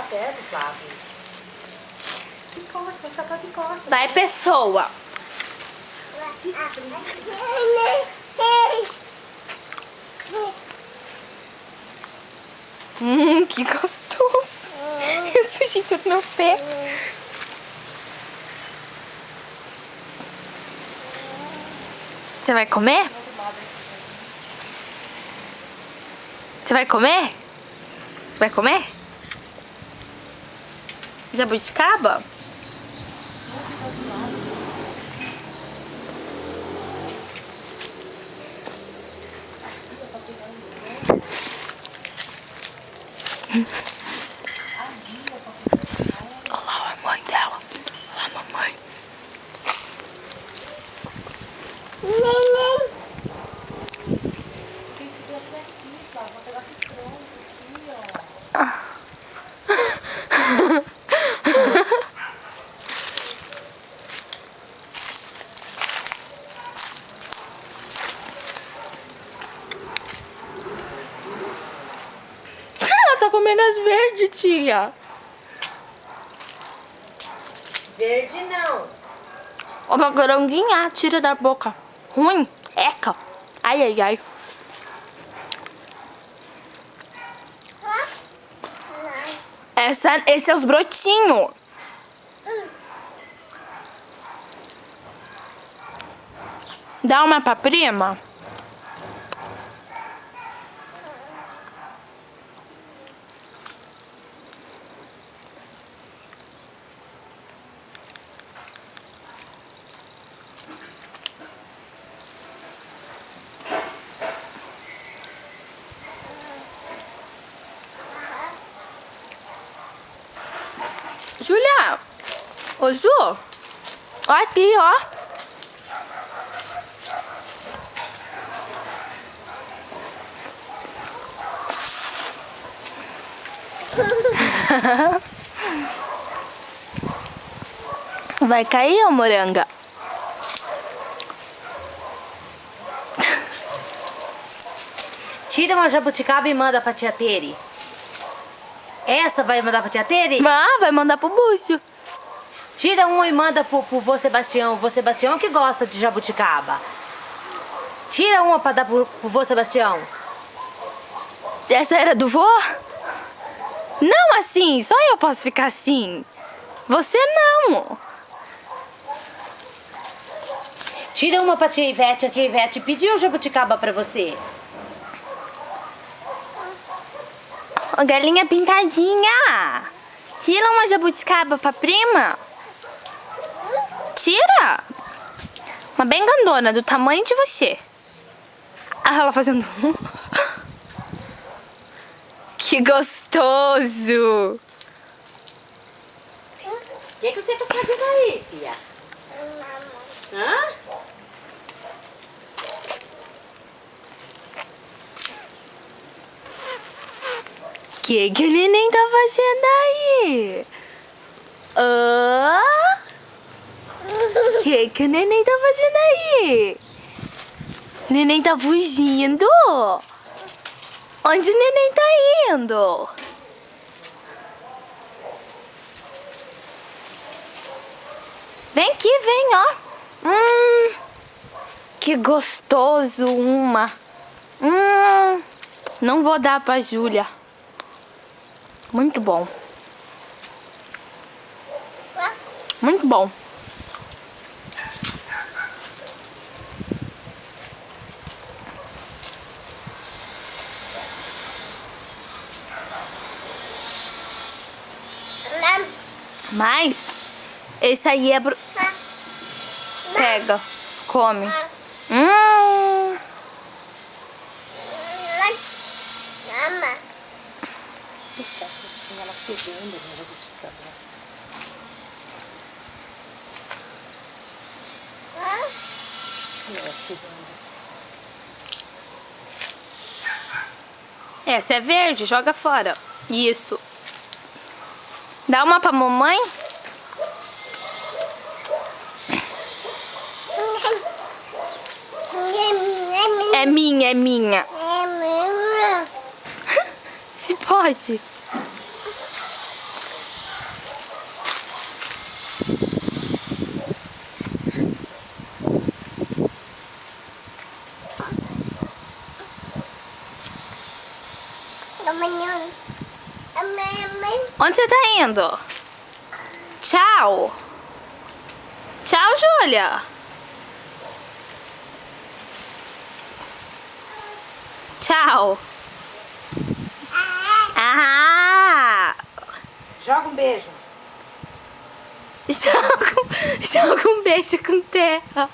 pega, Flávio. De costas, vai ficar só de costas. Vai, pessoa. Que gostoso. Eu sujei tudo no pé. Você vai comer? Você vai comer? Você vai comer? Jabuticaba? Olha lá a mãe dela. Olha lá a mamãe. Tem que descer aqui, Flávio. Vou pegar esse tronco aqui, ó. Ela tá comendo as verdes, tia. Verde não. Ó, uma goronguinha, tira da boca. Ruim, eca. Ai, ai, ai. Esse é os brotinhos. Dá uma pra prima. Julia, ô Ju, ó aqui, ó. Vai cair, ô moranga? Tira uma jabuticaba e manda pra tia Tere. Essa vai mandar pra tia Tere? Ah, vai mandar pro Búcio. Tira uma e manda pro vô Sebastião. O vô Sebastião que gosta de jabuticaba. Tira uma pra dar pro vô Sebastião. Essa era do vô? Não assim, só eu posso ficar assim. Você não. Tira uma pra tia Ivete. A tia Ivete pediu jabuticaba pra você. Ô, galinha pintadinha. Tira uma jabuticaba pra prima. Tira. Uma bem grandona, do tamanho de você. Ah, ela fazendo... Que gostoso. O que você tá fazendo aí, filha? Hã? Que o neném tá fazendo aí? Que o neném tá fazendo aí? O neném tá fugindo? Onde o neném tá indo? Vem aqui, vem, ó. Que gostoso uma. Não vou dar pra Júlia. Muito bom. Muito bom. Mas esse aí é Pega, come. Ela pegando a jabuticaba. Ela tirando. Essa é verde, joga fora. Isso. Dá uma pra mamãe. É minha, é minha. Se pode. Onde você tá indo? Tchau. Tchau, Júlia. Tchau. Ah! Joga um beijo. Joga um beijo com terra.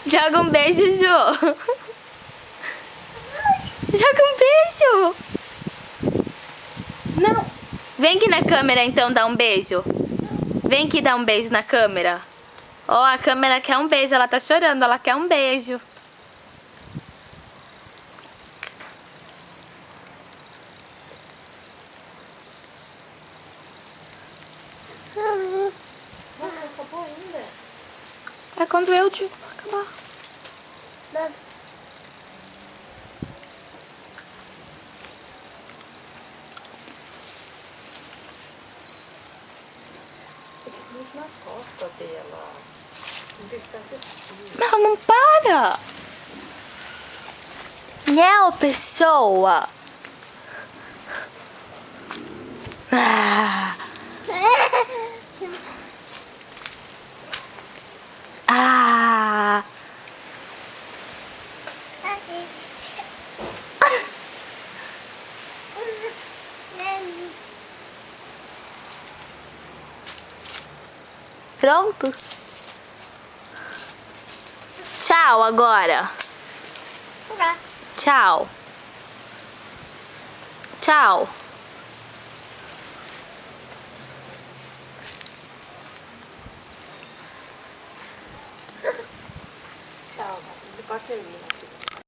Joga um beijo, Ju. Joga um beijo. Não. Vem aqui na câmera então dar um beijo. Vem aqui dar um beijo na câmera. Ó, a câmera quer um beijo. Ela tá chorando, ela quer um beijo. Nossa, não acabou ainda. É quando eu digo pra acabar. Você fica muito nas costas dela. Não tem que ficar assistindo. Mas ela não para. Não, pessoa. Ah. Ah. Pronto? Tchau agora. Tchau. Tchau. Tchau, depois termina aqui.